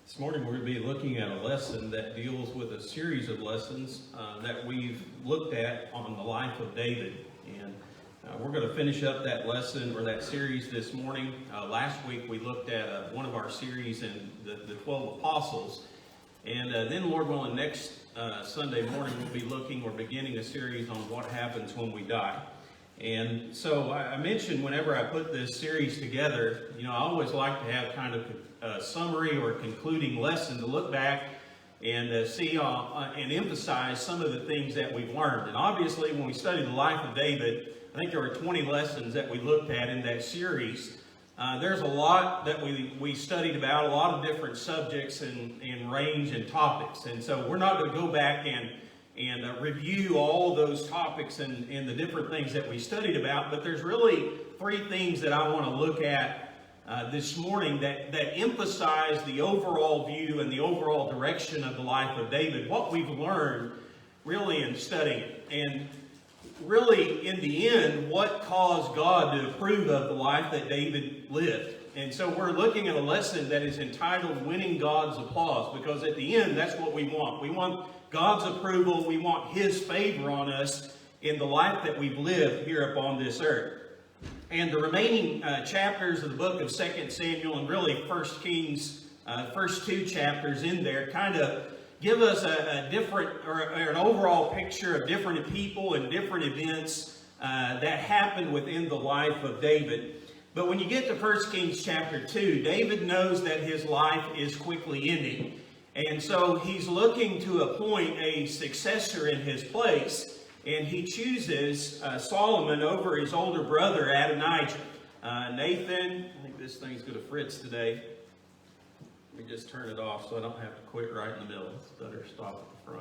This morning we're going to be looking at a lesson that deals with a series of lessons that we've looked at on the life of David. And we're going to finish up that lesson or that series this morning. Last week we looked at one of our series in the 12 Apostles. And then, Lord willing, next Sunday morning we'll be looking or beginning a series on what happens when we die. And so I mentioned whenever I put this series together, I always like to have kind of a summary or concluding lesson to look back and see and emphasize some of the things that we've learned. And obviously, when we study the life of David, I think there were 20 lessons that we looked at in that series. There's a lot that we studied about, a lot of different subjects and range and topics. And so we're not going to go back and review all those topics and the different things that we studied about, but there's really three things that I want to look at this morning that emphasize the overall view and the overall direction of the life of David, what we've learned really in studying it, and really in the end what caused God to approve of the life that David lived. And so we're looking at a lesson that is entitled Winning God's Applause, because at the end that's what we want. We want God's approval. We want His favor on us in the life that we've lived here upon this earth. And the remaining chapters of the book of 2 Samuel and really 1 Kings, first two chapters in there kind of give us a different or an overall picture of different people and different events that happened within the life of David. But when you get to 1 Kings chapter 2, David knows that his life is quickly ending. And so he's looking to appoint a successor in his place. And he chooses Solomon over his older brother Adonijah. Nathan, I think this thing's going to fritz today. Let me just turn it off so I don't have to quit right in the middle. It's better stop at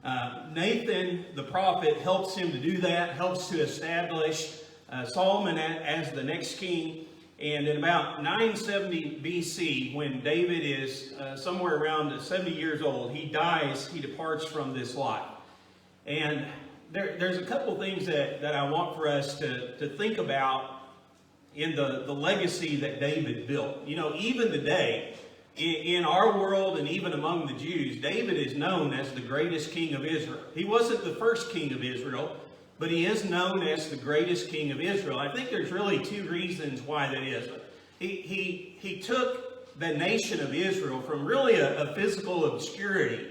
the front. Nathan, the prophet, helps him to do that, helps to establish Solomon as the next king. And in about 970 BC, when David is somewhere around 70 years old, he dies, he departs from this life. And there's a couple things that I want for us to think about in the legacy that David built. Even today, in our world and even among the Jews, David is known as the greatest king of Israel. He wasn't the first king of Israel, but he is known as the greatest king of Israel. I think there's really two reasons why that is. He took the nation of Israel from really a physical obscurity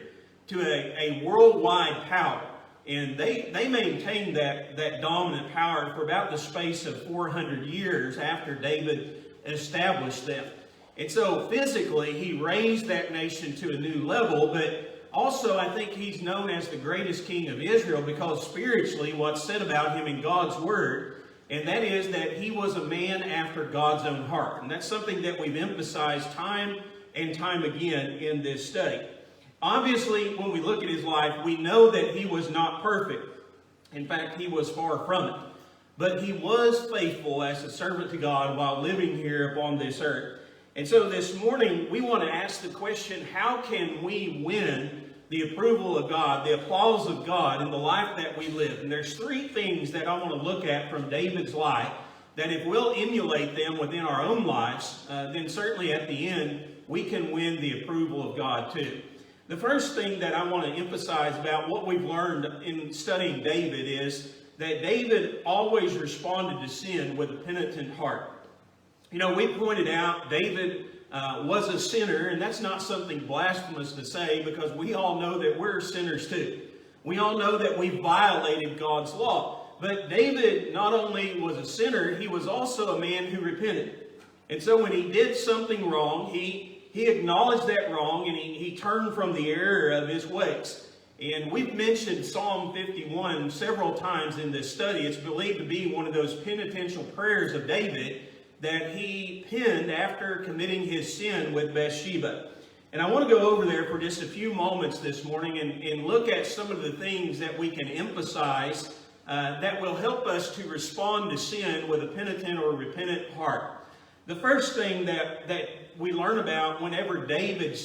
to a worldwide power. And they maintained that dominant power for about the space of 400 years after David established them. And so physically, he raised that nation to a new level, but also I think he's known as the greatest king of Israel because spiritually what's said about him in God's word, and that is that he was a man after God's own heart. And that's something that we've emphasized time and time again in this study. Obviously, when we look at his life, we know that he was not perfect. In fact, he was far from it. But he was faithful as a servant to God while living here upon this earth. And so this morning, we want to ask the question, how can we win the approval of God, the applause of God in the life that we live? And there's three things that I want to look at from David's life that if we'll emulate them within our own lives, then certainly at the end, we can win the approval of God too. The first thing that I want to emphasize about what we've learned in studying David is that David always responded to sin with a penitent heart. We pointed out David was a sinner, and that's not something blasphemous to say because we all know that we're sinners too. We all know that we violated God's law. But David not only was a sinner, he was also a man who repented. And so when he did something wrong, he acknowledged that wrong and he turned from the error of his ways. And we've mentioned Psalm 51 several times in this study. It's believed to be one of those penitential prayers of David that he penned after committing his sin with Bathsheba. And I want to go over there for just a few moments this morning and look at some of the things that we can emphasize that will help us to respond to sin with a penitent or repentant heart. The first thing that we learn about whenever David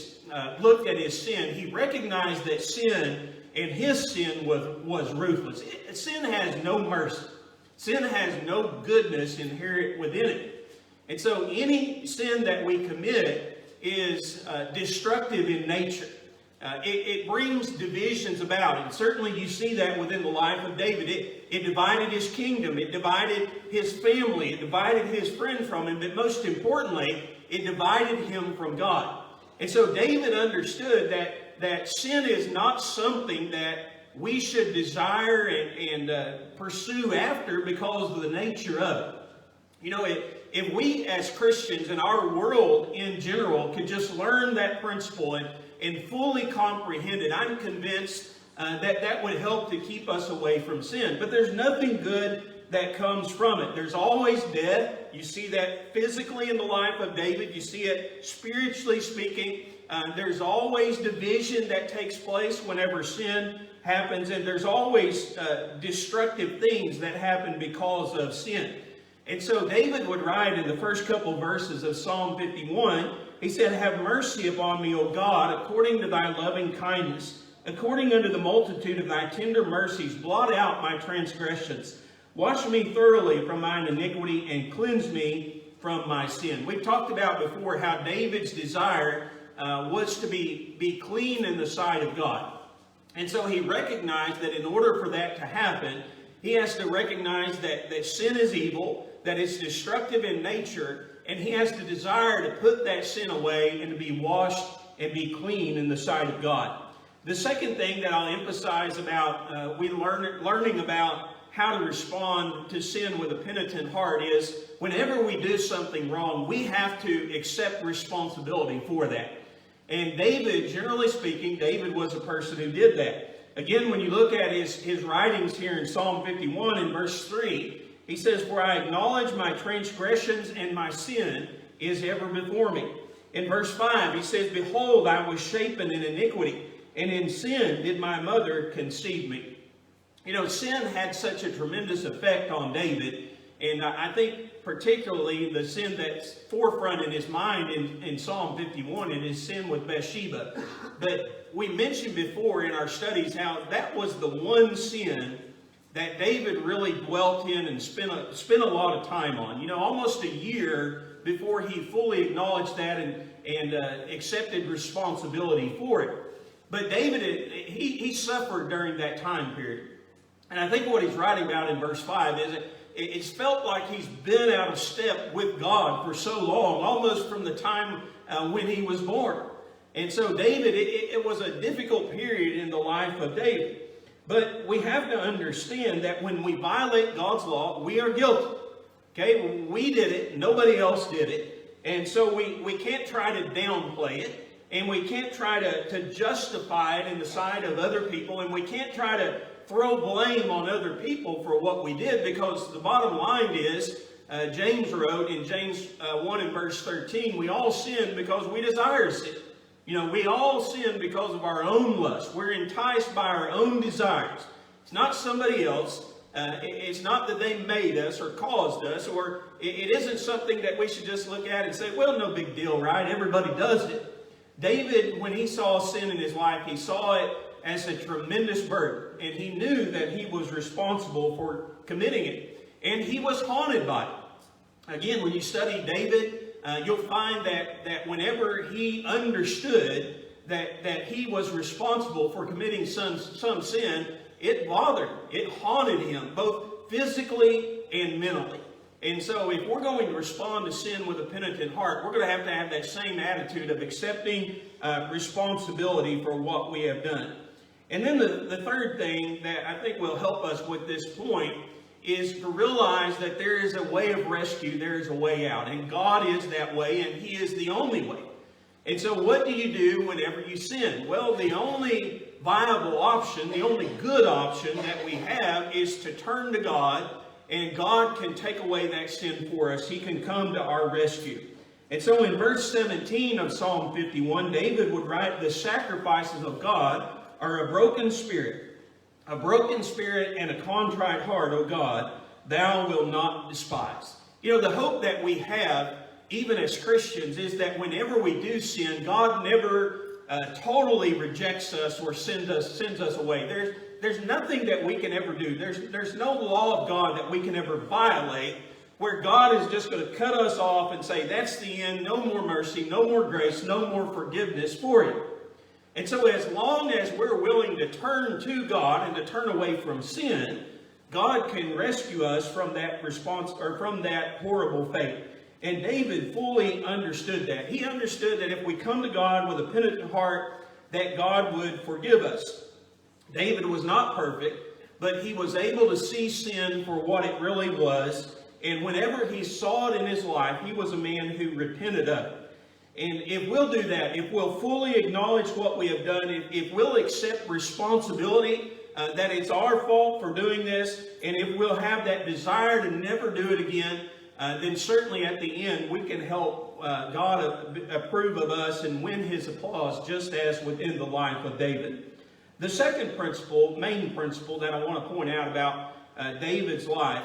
looked at his sin, he recognized that sin and his sin was ruthless. Sin has no mercy. Sin has no goodness inherent within it. And so any sin that we commit is destructive in nature. It brings divisions about. And certainly you see that within the life of David. It divided his kingdom. It divided his family. It divided his friends from him. But most importantly, it divided him from God. And so David understood that sin is not something that we should desire and pursue after because of the nature of it. You know, if we as Christians in our world in general could just learn that principle and fully comprehend it, I'm convinced that would help to keep us away from sin. But there's nothing good that comes from it. There's always death. You see that physically in the life of David. You see it spiritually speaking. There's always division that takes place whenever sin happens. And there's always destructive things that happen because of sin. And so David would write in the first couple verses of Psalm 51, he said, "Have mercy upon me, O God, according to thy loving kindness. According unto the multitude of thy tender mercies, blot out my transgressions. Wash me thoroughly from mine iniquity and cleanse me from my sin." We've talked about before how David's desire was to be clean in the sight of God. And so he recognized that in order for that to happen, he has to recognize that sin is evil, that it's destructive in nature, and he has the desire to put that sin away and to be washed and be clean in the sight of God. The second thing that I'll emphasize about learning about how to respond to sin with a penitent heart is whenever we do something wrong, we have to accept responsibility for that. And David, generally speaking, David was a person who did that. Again, when you look at his writings here in Psalm 51 in verse 3, he says, "For I acknowledge my transgressions, and my sin is ever before me." In verse 5, he says, "Behold, I was shapen in iniquity, and in sin did my mother conceive me." You know, sin had such a tremendous effect on David, and I think particularly the sin that's forefront in his mind in Psalm 51 is his sin with Bathsheba. But we mentioned before in our studies how that was the one sin that David really dwelt in and spent a lot of time on. You know, almost a year before he fully acknowledged that and accepted responsibility for it. But David, he suffered during that time period. And I think what he's writing about in verse 5 is it's felt like he's been out of step with God for so long, almost from the time when he was born. And so David, it was a difficult period in the life of David. But we have to understand that when we violate God's law, we are guilty. Okay, we did it, nobody else did it. And so we can't try to downplay it. And we can't try to justify it in the sight of other people. And we can't try to throw blame on other people for what we did. Because the bottom line is, James wrote in James 1 and verse 13, we all sin because we desire sin. You know, we all sin because of our own lust. We're enticed by our own desires. It's not somebody else. It's not that they made us or caused us, or it isn't something that we should just look at and say, well, no big deal, right? Everybody does it. David, when he saw sin in his life, he saw it as a tremendous burden, and he knew that he was responsible for committing it, and he was haunted by it. Again, when you study David, you'll find that whenever he understood that he was responsible for committing some sin, it bothered him. It haunted him, both physically and mentally. And so if we're going to respond to sin with a penitent heart, we're going to have that same attitude of accepting responsibility for what we have done. And then the third thing that I think will help us with this point is to realize that there is a way of rescue, there is a way out. And God is that way, and He is the only way. And so what do you do whenever you sin? Well, the only viable option, the only good option that we have is to turn to God, and God can take away that sin for us. He can come to our rescue. And so in verse 17 of Psalm 51, David would write, "The sacrifices of God are a broken spirit and a contrite heart, O God, thou wilt not despise." You know, the hope that we have, even as Christians, is that whenever we do sin, God never totally rejects us or sends us away. There's nothing that we can ever do. There's no law of God that we can ever violate where God is just going to cut us off and say, that's the end, no more mercy, no more grace, no more forgiveness for you. And so as long as we're willing to turn to God and to turn away from sin, God can rescue us from that response, or from that horrible fate. And David fully understood that. He understood that if we come to God with a penitent heart, that God would forgive us. David was not perfect, but he was able to see sin for what it really was. And whenever he saw it in his life, he was a man who repented of it. And if we'll do that, if we'll fully acknowledge what we have done, if we'll accept responsibility that it's our fault for doing this, and if we'll have that desire to never do it again, then certainly at the end we can help God approve of us and win His applause, just as within the life of David. The second principle, main principle that I want to point out about David's life,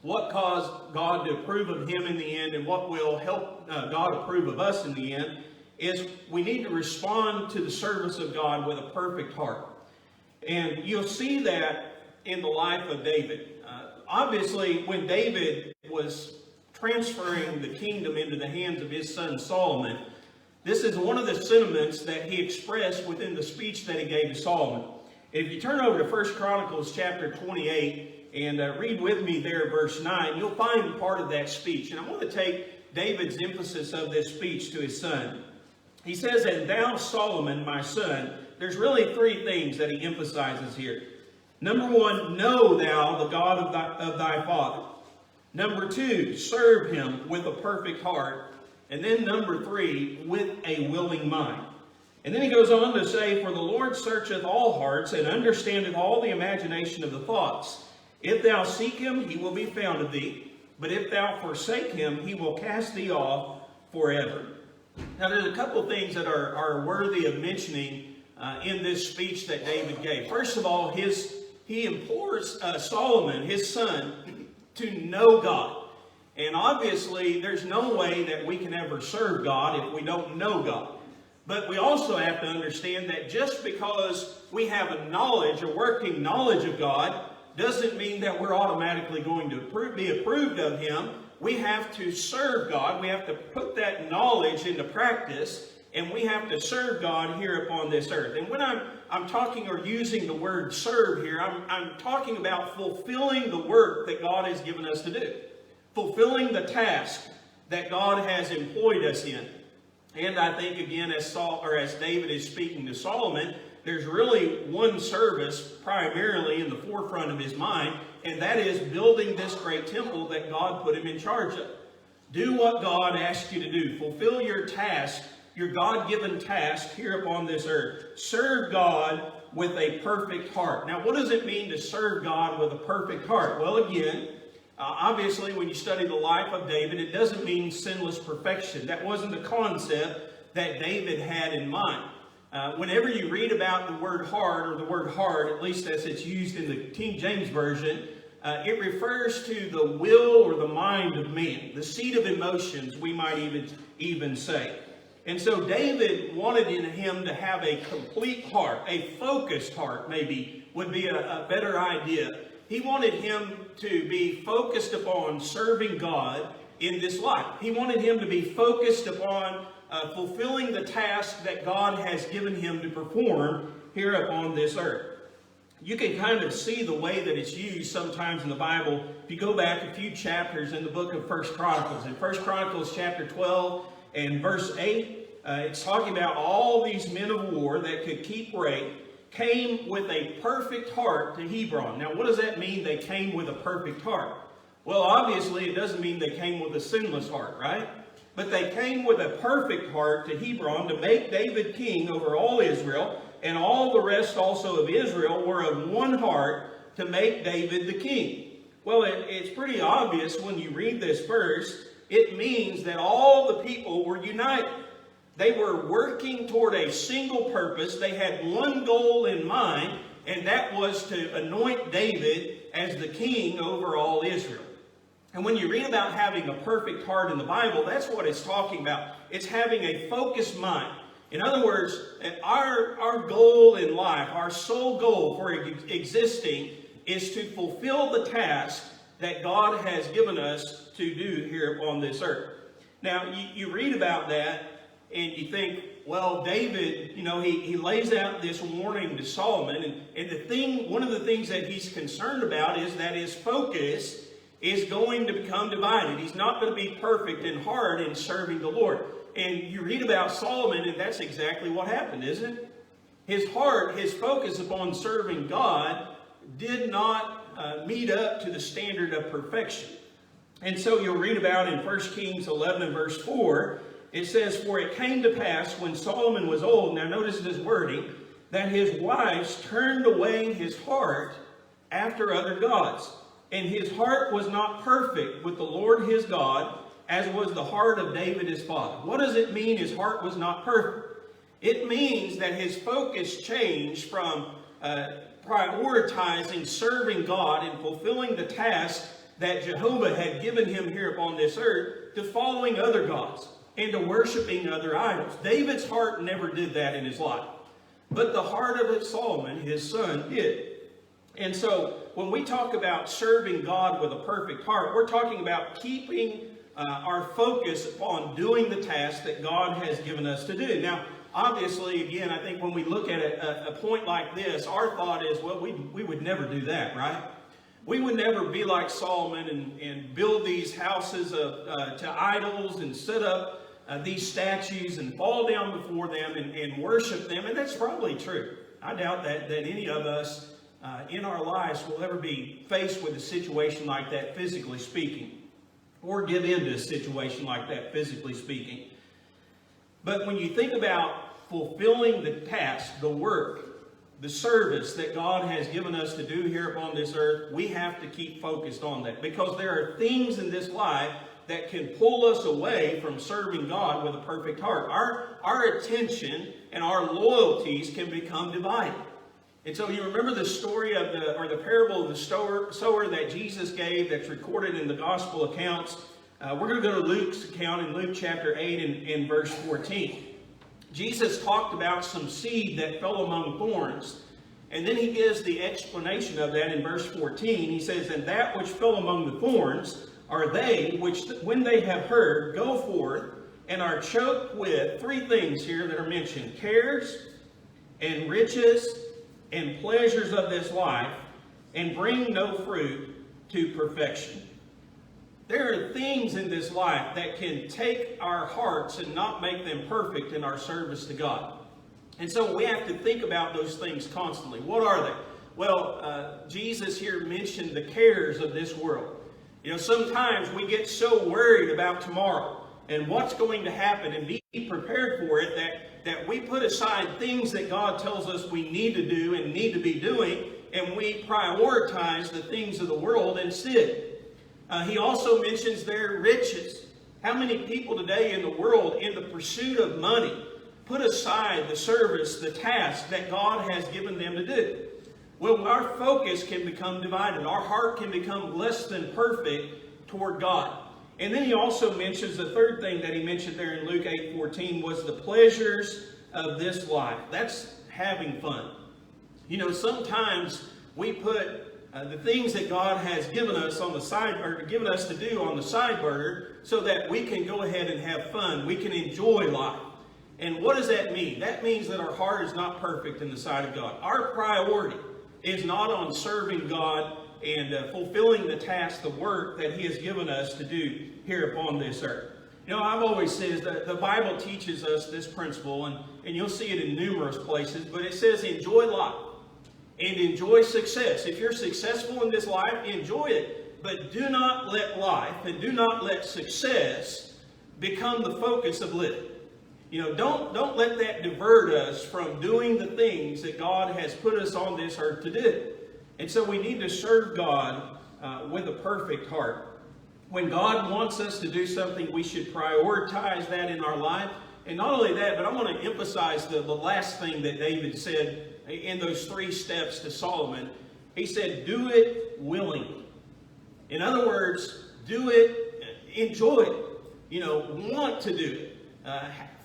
what caused God to approve of him in the end and what will help God approve of us in the end, is we need to respond to the service of God with a perfect heart. And you'll see that in the life of David. Obviously, when David was transferring the kingdom into the hands of his son Solomon, this is one of the sentiments that he expressed within the speech that he gave to Solomon. If you turn over to 1 Chronicles chapter 28 and read with me there verse 9, you'll find part of that speech. And I want to take David's emphasis of this speech to his son. He says, "And thou, Solomon, my son," there's really three things that he emphasizes here. Number one, know thou the God of thy father. Number two, serve him with a perfect heart. And then number three, with a willing mind. And then he goes on to say, "For the Lord searcheth all hearts, and understandeth all the imagination of the thoughts. If thou seek him, he will be found of thee. But if thou forsake him, he will cast thee off forever." Now there's a couple things that are worthy of mentioning in this speech that David gave. First of all, he implores Solomon, his son, to know God. And obviously, there's no way that we can ever serve God if we don't know God. But we also have to understand that just because we have a working knowledge of God, doesn't mean that we're automatically going to be approved of Him. We have to serve God. We have to put that knowledge into practice. And we have to serve God here upon this earth. And when I'm talking or using the word serve here, I'm talking about fulfilling the work that God has given us to do. Fulfilling the task that God has employed us in. And I think, again, as David is speaking to Solomon, there's really one service primarily in the forefront of his mind, and that is building this great temple that God put him in charge of. Do what God asked you to do. Fulfill your task, your God-given task here upon this earth. Serve God with a perfect heart. Now, what does it mean to serve God with a perfect heart? Well, again, obviously, when you study the life of David, it doesn't mean sinless perfection. That wasn't the concept that David had in mind. Whenever you read about the word heart, or the word heart, at least as it's used in the King James Version, it refers to the will or the mind of man, the seat of emotions, we might even say. And so David wanted in him to have a complete heart, a focused heart maybe would be a better idea. He wanted him to be focused upon serving God in this life. He wanted him to be focused upon fulfilling the task that God has given him to perform here upon this earth. You can kind of see the way that it's used sometimes in the Bible. If you go back a few chapters in the book of 1 Chronicles, in 1 Chronicles chapter 12 and verse 8, it's talking about all these men of war that could keep rate, came with a perfect heart to Hebron. Now, what does that mean, they came with a perfect heart? Well, obviously, it doesn't mean they came with a sinless heart, right? But they came with a perfect heart to Hebron to make David king over all Israel, and all the rest also of Israel were of one heart to make David the king. Well, it's pretty obvious when you read this verse. It means that all the people were united. They were working toward a single purpose. They had one goal in mind, and that was to anoint David as the king over all Israel. And when you read about having a perfect heart in the Bible, that's what it's talking about. It's having a focused mind. In other words, our goal in life, our sole goal for existing, is to fulfill the task that God has given us to do here upon this earth. Now, you read about that and you think, well, David, he lays out this warning to Solomon, and one of the things that he's concerned about is that his focus is going to become divided. He's not going to be perfect and hard in serving the Lord. And you read about Solomon, and that's exactly what happened, isn't it? His heart, his focus upon serving God did not meet up to the standard of perfection. And so you'll read about in 1 Kings 11 and verse 4, it says, "For it came to pass when Solomon was old," now notice this wording, "that his wives turned away his heart after other gods. And his heart was not perfect with the Lord his God, as was the heart of David his father." What does it mean his heart was not perfect? It means that his focus changed from prioritizing serving God and fulfilling the task that Jehovah had given him here upon this earth to following other gods and to worshiping other idols. David's heart never did that in his life. But the heart of Solomon, his son, did. And so when we talk about serving God with a perfect heart, we're talking about keeping our focus upon doing the task that God has given us to do. Now, obviously, again, I think when we look at a point like this, our thought is, well, we would never do that, right? We would never be like Solomon and build these houses to idols and set up these statues and fall down before them and worship them. And that's probably true. I doubt that any of us in our lives will ever be faced with a situation like that, physically speaking, or give into a situation like that, physically speaking. But when you think about fulfilling the task, the work, the service that God has given us to do here upon this earth, we have to keep focused on that, because there are things in this life that can pull us away from serving God with a perfect heart. Our attention and our loyalties can become divided. And so you remember the story of the parable of the sower that Jesus gave, that's recorded in the gospel accounts. We're going to go to Luke's account in Luke chapter 8 and verse 14. Jesus talked about some seed that fell among thorns. And then he gives the explanation of that in verse 14. He says, "And that which fell among the thorns are they which, when they have heard, go forth and are choked with," three things here that are mentioned: cares and riches and pleasures of this life, and bring no fruit to perfection. There are things in this life that can take our hearts and not make them perfect in our service to God. And so we have to think about those things constantly. What are they? Well, Jesus here mentioned the cares of this world. Sometimes we get so worried about tomorrow and what's going to happen and be prepared for it that we put aside things that God tells us we need to do and need to be doing, and we prioritize the things of the world instead. He also mentions their riches. How many people today in the world, in the pursuit of money, put aside the service, the task that God has given them to do? Well, our focus can become divided. Our heart can become less than perfect toward God. And then he also mentions the third thing that he mentioned there in Luke 8:14 was the pleasures of this life. That's having fun. Sometimes we put the things that God has given us on the side, or given us to do on the side burner, so that we can go ahead and have fun. We can enjoy life. And what does that mean? That means that our heart is not perfect in the sight of God. Our priority is not on serving God and fulfilling the task, the work that He has given us to do here upon this earth. I've always said that the Bible teaches us this principle, and you'll see it in numerous places, but it says enjoy life and enjoy success. If you're successful in this life, enjoy it, but do not let life and do not let success become the focus of living. Don't let that divert us from doing the things that God has put us on this earth to do. And so we need to serve God with a perfect heart. When God wants us to do something, we should prioritize that in our life. And not only that, but I want to emphasize the last thing that David said in those 3 steps to Solomon. He said, do it willingly. In other words, do it, enjoy it, want to do it.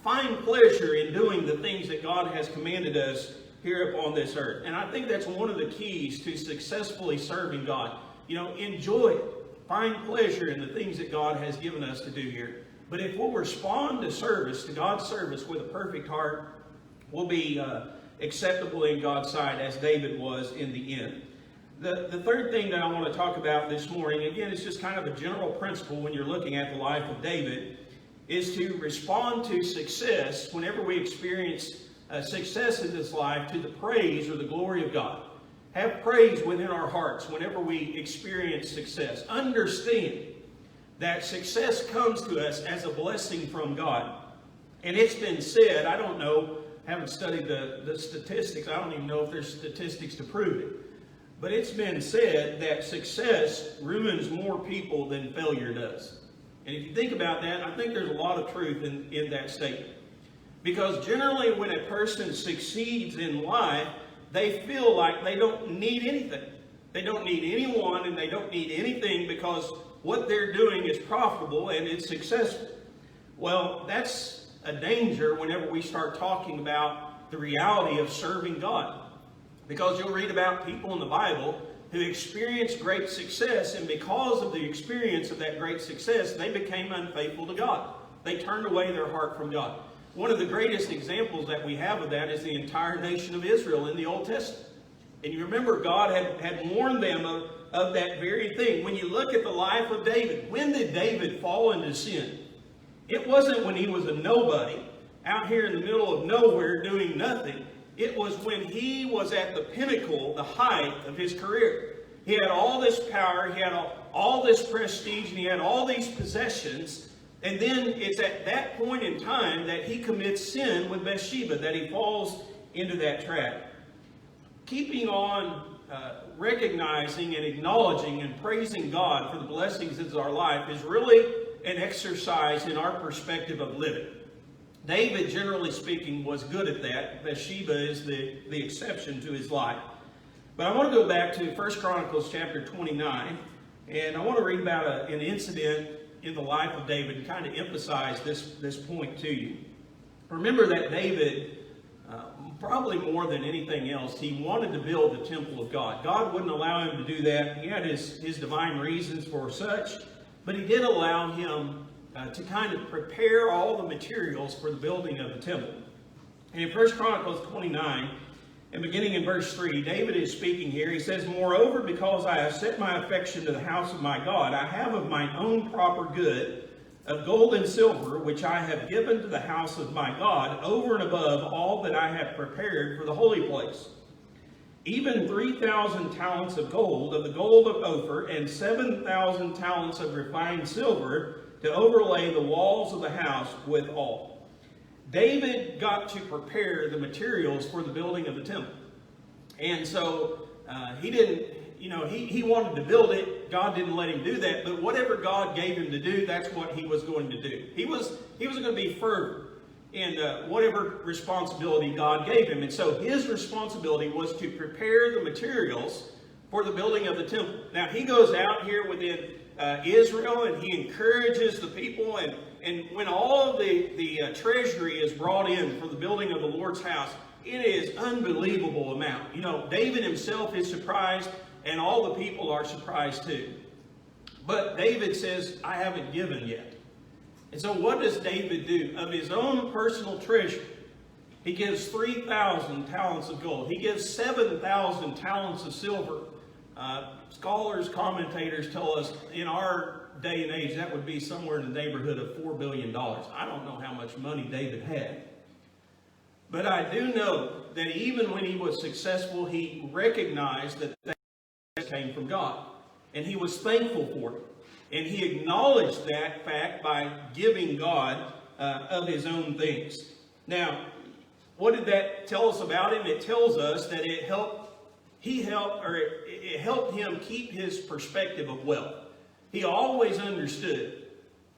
Find pleasure in doing the things that God has commanded us here upon this earth. And I think that's one of the keys to successfully serving God. Enjoy it. find pleasure in the things that God has given us to do here. But if we'll respond to service, to God's service with a perfect heart, we'll be acceptable in God's sight as David was in the end. The third thing that I want to talk about this morning, again, it's just kind of a general principle when you're looking at the life of David, is to respond to success whenever we experience success in this life to the praise or the glory of God. Have praise within our hearts whenever we experience success. Understand that success comes to us as a blessing from God. And it's been said, I don't know, haven't studied the statistics, I don't even know if there's statistics to prove it. But it's been said that success ruins more people than failure does. And if you think about that, I think there's a lot of truth in that statement. Because generally when a person succeeds in life, they feel like they don't need anything. They don't need anyone and they don't need anything because what they're doing is profitable and it's successful. Well, that's a danger whenever we start talking about the reality of serving God. Because you'll read about people in the Bible who experienced great success, and because of the experience of that great success, they became unfaithful to God. They turned away their heart from God. One of the greatest examples that we have of that is the entire nation of Israel in the Old Testament. And you remember God had warned them of that very thing. When you look at the life of David, when did David fall into sin? It wasn't when he was a nobody out here in the middle of nowhere doing nothing. It was when he was at the pinnacle, the height of his career. He had all this power, he had all this prestige, and he had all these possessions. And then it's at that point in time that he commits sin with Bathsheba, that he falls into that trap. Keeping on recognizing and acknowledging and praising God for the blessings of our life is really an exercise in our perspective of living. David, generally speaking, was good at that. Bathsheba is the exception to his life. But I want to go back to 1 Chronicles chapter 29, and I want to read about an incident in the life of David and kind of emphasize this point to you. Remember that David, probably more than anything else, he wanted to build the temple of God. God wouldn't allow him to do that. He had his divine reasons for such, but he did allow him to kind of prepare all the materials for the building of the temple. And in 1 Chronicles 29, and beginning in verse 3, David is speaking here. He says, "Moreover, because I have set my affection to the house of my God, I have of mine own proper good, of gold and silver, which I have given to the house of my God, over and above all that I have prepared for the holy place. Even 3,000 talents of gold, of the gold of Ophir, and 7,000 talents of refined silver, to overlay the walls of the house with all." David got to prepare the materials for the building of the temple. And so he didn't, he wanted to build it. God didn't let him do that. But whatever God gave him to do, that's what he was going to do. He was going to be fervent in whatever responsibility God gave him. And so his responsibility was to prepare the materials for the building of the temple. Now he goes out here within Israel and he encourages the people, and when all of the treasury is brought in for the building of the Lord's house, it is unbelievable amount. David himself is surprised, and all the people are surprised too. But David says, I haven't given yet. And so what does David do? Of his own personal treasure, he gives 3,000 talents of gold. He gives 7,000 talents of silver. Scholars, commentators tell us in our day and age that would be somewhere in the neighborhood of $4 billion. I don't know how much money David had. But I do know that even when he was successful, he recognized that came from God. And he was thankful for it. And he acknowledged that fact by giving God of his own things. Now, what did that tell us about him? It tells us that it helped him keep his perspective of wealth. He always understood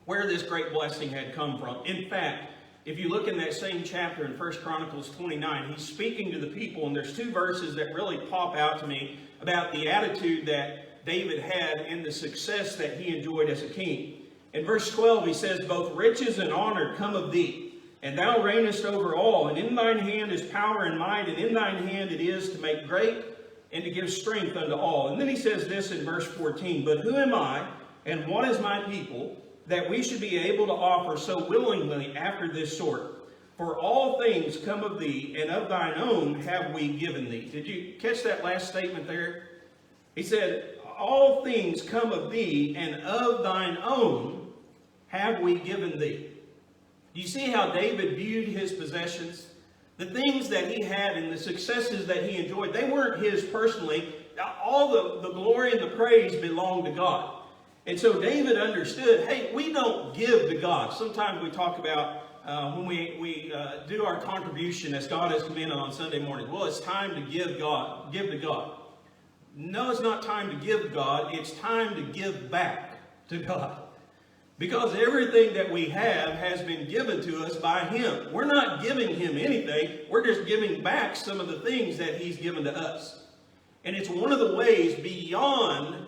where this great blessing had come from. In fact, if you look in that same chapter in 1 Chronicles 29, he's speaking to the people, and there's two verses that really pop out to me about the attitude that David had and the success that he enjoyed as a king. In verse 12, he says, "Both riches and honor come of thee, and thou reignest over all, and in thine hand is power and might, and in thine hand it is to make great and to give strength unto all." And then he says this in verse 14, "But who am I And what is my people, that we should be able to offer so willingly after this sort? For all things come of thee, and of thine own have we given thee. Did you catch that last statement there? He said, all things come of thee, and of thine own have we given thee. Do you see how David viewed his possessions? The things that he had and the successes that he enjoyed, they weren't his personally. All the glory and the praise belonged to God. And so David understood, hey, we don't give to God. Sometimes we talk about when we do our contribution as God has commanded on Sunday morning. Well, it's time to give to God. No, it's not time to give to God. It's time to give back to God. Because everything that we have has been given to us by Him. We're not giving Him anything. We're just giving back some of the things that He's given to us. And it's one of the ways beyond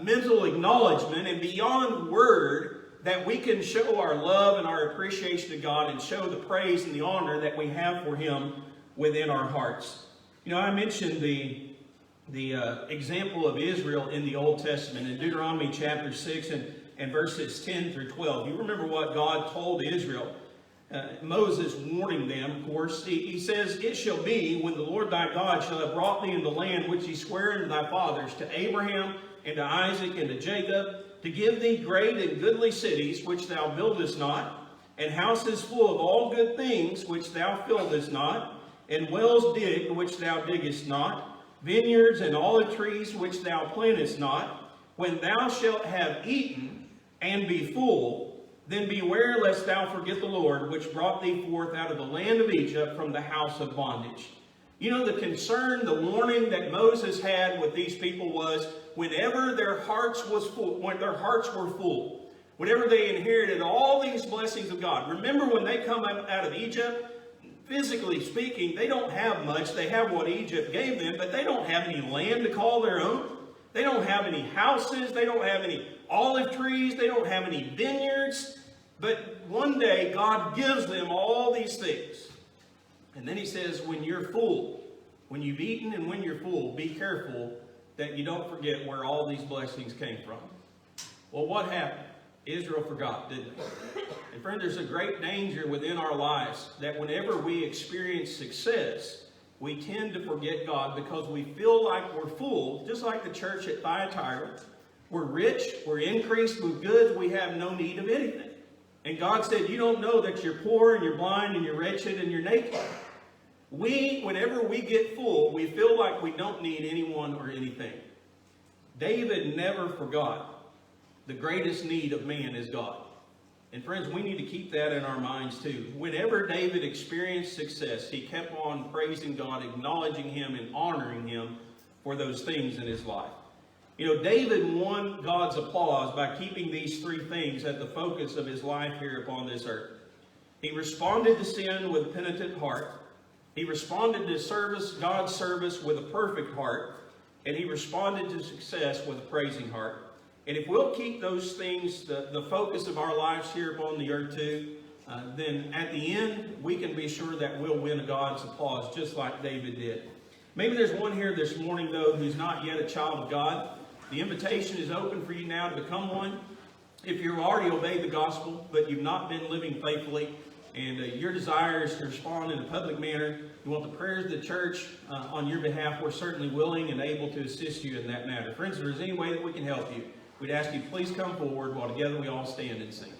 mental acknowledgement and beyond word that we can show our love and our appreciation to God and show the praise and the honor that we have for Him within our hearts. You know, I mentioned the example of Israel in the Old Testament in Deuteronomy chapter 6 and verses 10 through 12. You remember what God told Israel. Moses warning them, of course. He says, it shall be when the Lord thy God shall have brought thee in the land which he sware unto thy fathers, to Abraham and to Isaac and to Jacob, to give thee great and goodly cities which thou buildest not, and houses full of all good things which thou fillest not, and wells digged which thou diggest not, vineyards and olive trees which thou plantest not. When thou shalt have eaten and be full, then beware lest thou forget the Lord, which brought thee forth out of the land of Egypt from the house of bondage. You know, the concern, the warning that Moses had with these people was whenever their hearts was full, when their hearts were full, whenever they inherited all these blessings of God. Remember when they come out of Egypt, physically speaking, they don't have much. They have what Egypt gave them, but they don't have any land to call their own. They don't have any houses. They don't have any olive trees. They don't have any vineyards. But one day, God gives them all these things. And then he says, when you're full, when you've eaten and when you're full, be careful that you don't forget where all these blessings came from. Well, what happened? Israel forgot, didn't they? And friend, there's a great danger within our lives that whenever we experience success, we tend to forget God because we feel like we're full, just like the church at Thyatira. We're rich, we're increased with goods, we have no need of anything. And God said, you don't know that you're poor and you're blind and you're wretched and you're naked. Whenever we get full, we feel like we don't need anyone or anything. David never forgot the greatest need of man is God. And friends, we need to keep that in our minds too. Whenever David experienced success, he kept on praising God, acknowledging Him, and honoring Him for those things in his life. You know, David won God's applause by keeping these three things at the focus of his life here upon this earth. He responded to sin with a penitent heart. He responded to God's service with a perfect heart. And he responded to success with a praising heart. And if we'll keep those things the focus of our lives here upon the earth too, then at the end, we can be sure that we'll win God's applause just like David did. Maybe there's one here this morning, though, who's not yet a child of God. The invitation is open for you now to become one. If you've already obeyed the gospel, but you've not been living faithfully, and your desire is to respond in a public manner, you want the prayers of the church on your behalf, we're certainly willing and able to assist you in that matter. Friends, if there's any way that we can help you, we'd ask you please come forward while together we all stand and sing.